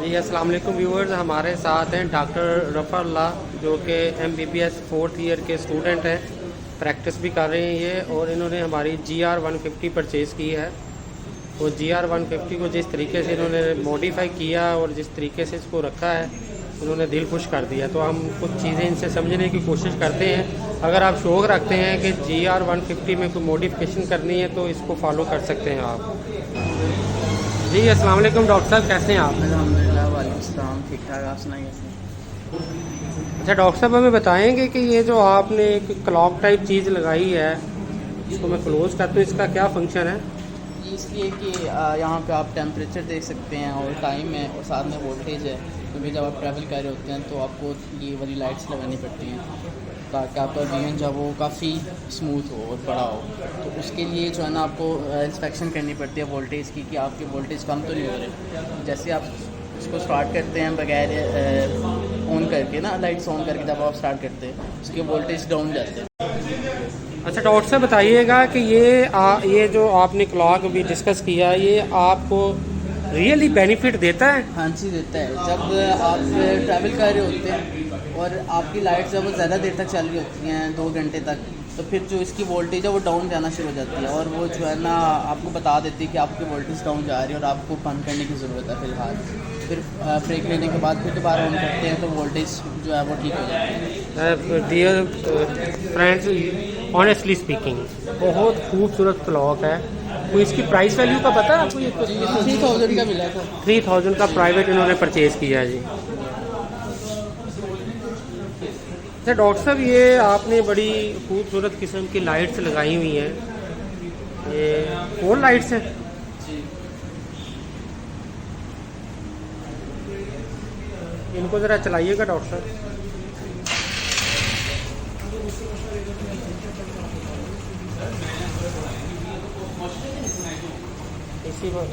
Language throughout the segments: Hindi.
जी अस्सलाम वालेकुम व्यूअर्स, हमारे साथ हैं डॉक्टर रफ़ाल्लाह जो कि MBBS 4th ईयर के स्टूडेंट हैं, प्रैक्टिस भी कर रहे हैं ये। और इन्होंने हमारी GR 150 परचेज़ की है। वो GR 150 को जिस तरीके से इन्होंने मॉडिफाई किया और जिस तरीके से इसको रखा है, उन्होंने दिल खुश कर दिया। तो हम कुछ चीज़ें इनसे समझने की कोशिश करते हैं। अगर आप शौक़ रखते हैं कि GR 150 में कोई मॉडिफिकेशन करनी है तो इसको फॉलो कर सकते हैं आप। जी अस्सलाम वालेकुम डॉक्टर साहब, कैसे हैं आप? अल्हम्दुलिल्लाह, वालेकुम सलाम, ठीक ठाक। आप सुनाइए। अच्छा डॉक्टर साहब, हमें बताएंगे कि ये जो आपने एक क्लॉक टाइप चीज़ लगाई है, इसको मैं क्लोज करता हूँ, इसका क्या फंक्शन है? ये इसलिए कि यहाँ पे आप टेम्परेचर देख सकते हैं और टाइम है और साथ में वोल्टेज है, क्योंकि जब आप ट्रैवल कर रहे होते हैं तो आपको ये वाली लाइट्स लगानी पड़ती हैं ताकि आपका विजन जब वो काफ़ी स्मूथ हो और बड़ा हो। तो उसके लिए जो है ना आपको इंस्पेक्शन करनी पड़ती है वोल्टेज की, कि आपके वोल्टेज कम तो नहीं हो रहे। जैसे आप इसको स्टार्ट करते हैं बगैर ऑन करके ना, लाइट्स ऑन करके जब आप स्टार्ट करते हैं उसके वोल्टेज डाउन जाते हैं। अच्छा डॉक्टर साहब बताइएगा कि ये जो आपने क्लॉक अभी डिस्कस किया, ये आपको रियली बेनिफिट देता है? हाँ जी, देता है। जब आप ट्रैवल कर रहे होते हैं और आपकी लाइट जब ज़्यादा देर तक चल रही होती हैं, 2 घंटे तक, तो फिर जो इसकी वोल्टेज है वो डाउन जाना शुरू हो जाती है और वो जो है ना आपको बता देती है कि आपकी वोल्टेज डाउन जा रही है और आपको बंद करने की ज़रूरत है फ़िलहाल। फिर ब्रेक लेने के बाद फिर दोबारा ऑन करते हैं तो वोल्टेज जो है वो ठीक हो जाती है। डियर फ्रेंड्स, ऑनेस्टली स्पीकिंग बहुत खूबसूरत क्लॉक है। कोई इसकी प्राइस वैल्यू का पता है आपको? ये 3000 का मिला था। 3000 का प्राइवेट इन्होंने परचेज़ किया है जी। अच्छा डॉक्टर साहब, ये आपने बड़ी खूबसूरत किस्म की लाइट्स लगाई हुई हैं, ये 4 लाइट्स हैं। इनको ज़रा चलाइएगा डॉक्टर साहब।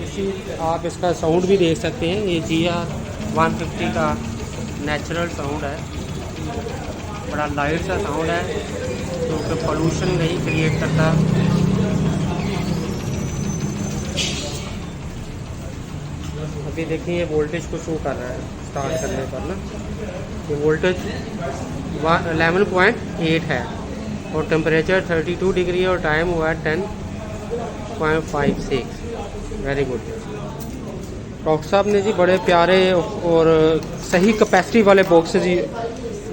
इसी आप इसका साउंड भी देख सकते हैं। ये GR 150 का नेचुरल साउंड है, बड़ा लाइट सा साउंड है जो कि पोल्यूशन नहीं क्रिएट करता। अभी देखिए ये वोल्टेज को शो कर रहा है स्टार्ट करने पर ना, ये वोल्टेज 11.8 है और टेम्परेचर 32 डिग्री और टाइम हुआ है 10.56। Very good. डॉक्टर साहब ने जी बड़े प्यारे और सही कैपेसिटी वाले बॉक्सेस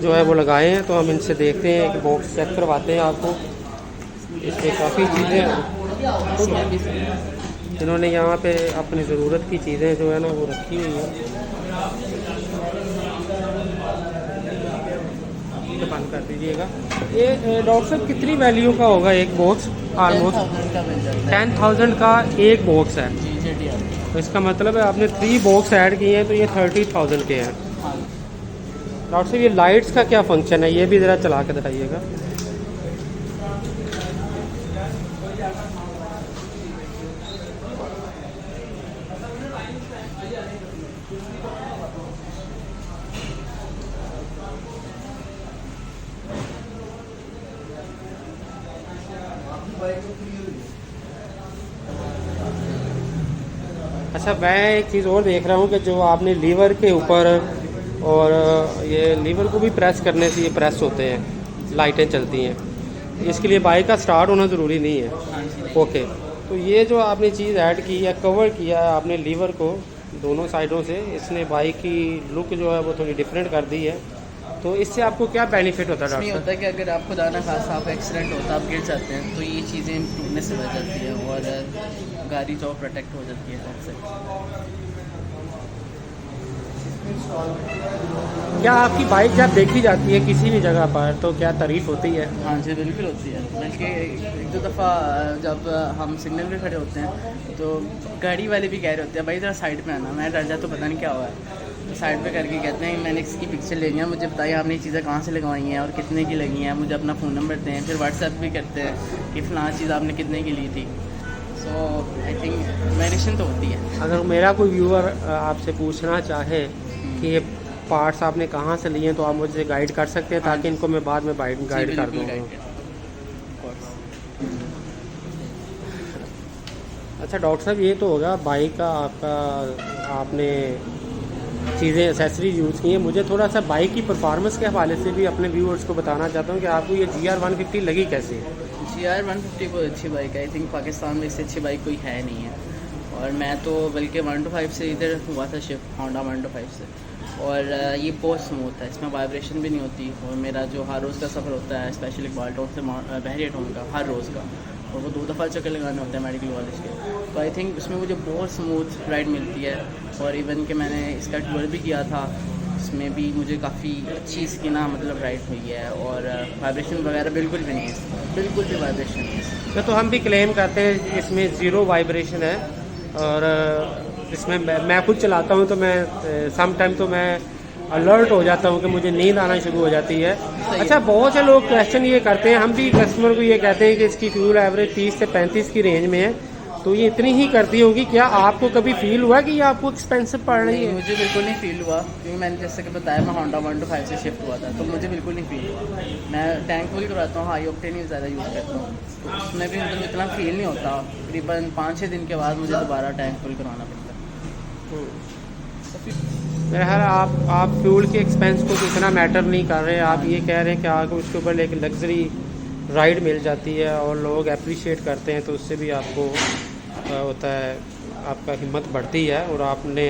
जो है वो लगाए हैं। तो हम इनसे देखते हैं कि बॉक्स चेक करवाते हैं आपको। इसमें काफ़ी चीज़ें इन्होंने यहाँ पे अपनी ज़रूरत की चीज़ें जो है ना वो रखी हुई हैं। ये बंद कर दीजिएगा। ये डॉक्टर साहब कितनी वैल्यू का होगा एक बॉक्स? ऑलमोस्ट 10,000 का एक बॉक्स है। तो इसका मतलब है आपने 3 बॉक्स ऐड किए हैं तो ये 30,000 के हैं। डॉक्टर साहब ये लाइट्स का क्या फंक्शन है, ये भी ज़रा चला के दिखाइएगा। अच्छा मैं एक चीज़ और देख रहा हूँ कि जो आपने लीवर के ऊपर और ये लीवर को भी प्रेस करने से ये प्रेस होते हैं, लाइटें चलती हैं। इसके लिए बाइक का स्टार्ट होना ज़रूरी नहीं है। ओके, तो ये जो आपने चीज़ ऐड की है, कवर किया है आपने लीवर को दोनों साइडों से, इसने बाइक की लुक जो है वो थोड़ी डिफरेंट कर दी है। तो इससे आपको क्या बेनिफिट होता है डॉक्टर? इसमें होता है कि अगर आप खुदा ना खासा आप एक्सीडेंट होता, आप गिर जाते हैं, तो ये चीज़ें टूटने से बच जाती है और गाड़ी जो प्रोटेक्ट हो जाती है सबसे। क्या आपकी बाइक जब देखी जाती है किसी भी जगह पर तो क्या तारीफ़ होती है? हाँ जी, बिल्कुल होती है। बल्कि एक दो दफ़ा जब हम सिग्नल पे खड़े होते हैं तो गाड़ी वाले भी कह रहे होते हैं भाई ज़रा साइड पे आना, मैं डर जाता तो पता नहीं क्या हुआ है। तो साइड पे करके कहते हैं मैंने इसकी पिक्चर लेनी है, मुझे बताइए आपने ये चीज़ें कहाँ से लगवाई हैं और कितने की लगी हैं, मुझे अपना फ़ोन नंबर दें। फिर व्हाट्सएप भी करते हैं कि फ़लाँ चीज़ आपने कितने की ली थी। सो आई थिंक वेरिएशन तो होती है। अगर मेरा कोई व्यूअर आपसे पूछना चाहे कि ये पार्ट्स आपने कहाँ से लिए हैं तो आप मुझे गाइड कर सकते हैं हाँ ताकि इनको मैं बाद में गाइड कर दूँ। अच्छा डॉक्टर साहब, ये तो होगा बाइक का आपका, आपने चीज़ें एसेसरीज यूज़ की हैं। मुझे थोड़ा सा बाइक की परफॉर्मेंस के हवाले से भी अपने व्यूअर्स को बताना चाहता हूँ कि आपको ये GR 150 लगी कैसे? GR 150 बहुत अच्छी बाइक है। आई थिंक पाकिस्तान में इससे अच्छी बाइक कोई है नहीं है। और मैं तो बल्कि 125 से इधर हुआ था शिफ्ट, होंडा 125 से। और ये बहुत स्मूथ है, इसमें वाइब्रेशन भी नहीं होती। और मेरा जो हर रोज़ का सफ़र होता है स्पेशली इकबाल से बहरिया टाउन का, हर रोज़ का, और वो 2 दफ़ा चक्कर लगाने होते हैं मेडिकल कॉलेज के। तो आई थिंक उसमें मुझे बहुत स्मूथ राइड मिलती है। और इवन कि मैंने इसका टूर भी किया था, इसमें भी मुझे काफ़ी अच्छी इसकी ना मतलब राइड हुई है। और वाइब्रेशन वगैरह बिल्कुल भी नहीं है, बिल्कुल भी वाइब्रेशन नहीं है। तो हम भी क्लेम करते हैं इसमें ज़ीरो वाइब्रेशन है। और इसमें मैं खुद चलाता हूँ तो मैं सम टाइम तो मैं अलर्ट हो जाता हूँ कि मुझे नींद आना शुरू हो जाती है। अच्छा, बहुत से लोग क्वेश्चन ये करते हैं, हम भी कस्टमर को ये कहते हैं कि इसकी फ्यूल एवरेज 30 से 35 की रेंज में है, तो ये इतनी ही करती होगी। क्या आपको कभी फील हुआ कि ये आपको एक्सपेंसिव पड़ रही है? मुझे बिल्कुल नहीं फील हुआ, क्योंकि मैंने जैसे कि बताया मैं होंडा 125 से शिफ्ट हुआ था, तो मुझे बिल्कुल नहीं फील हुआ। मैं टैंक फुल करवाता हूँ, हाई ऑक्टेन ही ज़्यादा यूज़ करता हूँ, तो उसमें भी मतलब इतना फील नहीं होता। तकरीबन 5-6 दिन के बाद मुझे दोबारा टैंक फुल करवाना पड़ता है। मेरा ख्याल आप फ्यूल के एक्सपेंस को तो इतना मैटर नहीं कर रहे। आप ये कह रहे हैं कि आपको उसके ऊपर एक लग्जरी राइड मिल जाती है और लोग अप्रिशिएट करते हैं, तो उससे भी आपको होता है, आपका हिम्मत बढ़ती है। और आपने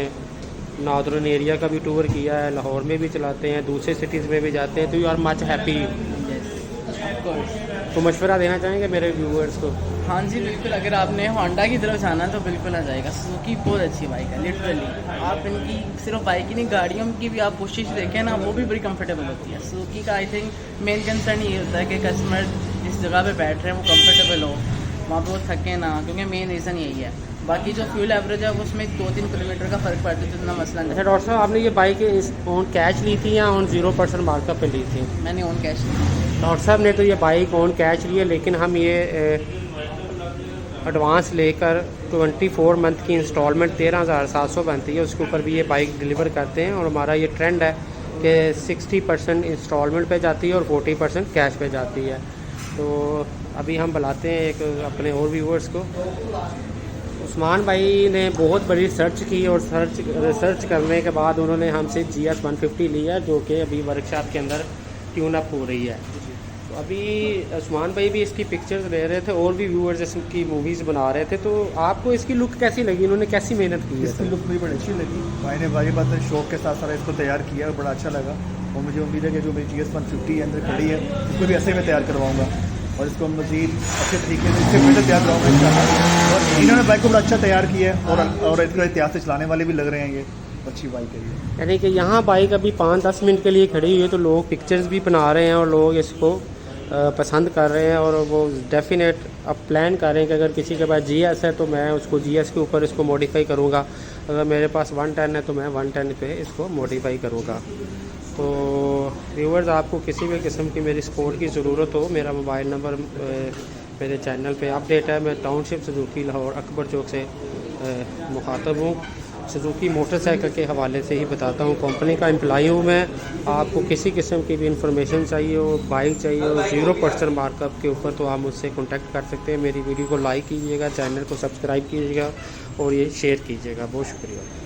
नॉर्दर्न एरिया का भी टूर किया है, लाहौर में भी चलाते हैं, दूसरे सिटीज़ में भी जाते हैं, तो यू आर मच हैप्पी। तो मशवरा देना चाहेंगे मेरे व्यूअर्स को? हाँ जी बिल्कुल, अगर आपने होंडा की तरफ जाना तो बिल्कुल आ जाएगा। सुजुकी बहुत अच्छी बाइक है लिटरली। आप इनकी सिर्फ बाइक ही नहीं, गाड़ियों की भी आप कोशिश देखें ना, वो भी बड़ी कंफर्टेबल होती है। सुजुकी का आई थिंक मेन कंसर्न ये होता है कि कस्टमर जिस जगह पे बैठ रहे हैं वो कंफर्टेबल हो, वहाँ पर वो थके ना, क्योंकि मेन रीज़न यही है। बाकी जो फ्यूल एवरेज है उसमें 2-3 किलोमीटर का फ़र्क पड़ता है, तो इतना मसला नहीं। अच्छा डॉक्टर साहब, आपने ये बाइक ऑन कैश ली थी या ऑन 0% मार्कअप पे ली थी? मैंने ऑन कैश ली। डॉक्टर साहब ने तो ये बाइक ऑन कैश ली है, लेकिन हम ये एडवांस लेकर 24 मंथ की इंस्टॉलमेंट 13,700 बनती है, उसके ऊपर भी ये बाइक डिलीवर करते हैं। और हमारा ये ट्रेंड है कि 60% इंस्टॉलमेंट पे जाती है और 40% कैश पे जाती है। तो अभी हम बुलाते हैं एक अपने और व्यूअर्स को। उस्मान भाई ने बहुत बड़ी सर्च की और रिसर्च करने के बाद उन्होंने हमसे GS 150 लिया, जो कि अभी वर्कशॉप के अंदर ट्यून अप हो रही है। तो अभी उस्मान भाई भी इसकी पिक्चर्स ले रहे थे और भी व्यूअर्स इसकी मूवीज़ बना रहे थे। तो आपको इसकी लुक कैसी लगी? इन्होंने कैसी मेहनत की है? इसकी लुक मुझे बड़ी अच्छी लगी। भाई ने भाई बात शौक के साथ सारा इसको तैयार किया और बड़ा अच्छा लगा। और मुझे उम्मीद है कि जो मेरी GS 150 अंदर खड़ी है इसको भी ऐसे ही मैं तैयार करवाऊँगा और इसको मज़ीद अच्छे तरीके से इससे बेहतर तैयार कराऊँगा इंशाल्लाह। और इन्होंने बाइक को बड़ा अच्छा तैयार किया है और इसको इतिहास से चलाने वाले भी लग रहे हैं। ये अच्छी बाइक है ये। यानी कि यहाँ बाइक अभी 5-10 मिनट के लिए खड़ी हुई है, तो लोग पिक्चर्स भी बना रहे हैं और लोग इसको पसंद कर रहे हैं। और वो डेफिनेट अब प्लान कर रहे हैं कि अगर किसी के पास GS है तो मैं उसको GS के ऊपर इसको मॉडिफाई करूँगा, अगर मेरे पास 110 है तो मैं 110 पे इसको मॉडिफाई करूँगा। तो व्यूअर्स, आपको किसी भी किस्म की मेरी सपोर्ट की ज़रूरत हो, मेरा मोबाइल नंबर मेरे चैनल पे अपडेट है। मैं टाउनशिप सुजुकी लाहौर अकबर चौक से मुखातब हूँ। सुजुकी मोटरसाइकिल के हवाले से ही बताता हूँ, कंपनी का एम्प्लॉई हूँ मैं। आपको किसी किस्म की भी इंफॉर्मेशन चाहिए हो, बाइक चाहिए हो 0% मार्कअप के ऊपर, तो आप मुझसे कॉन्टैक्ट कर सकते हैं। मेरी वीडियो को लाइक कीजिएगा, चैनल को सब्सक्राइब कीजिएगा और ये शेयर कीजिएगा। बहुत शुक्रिया।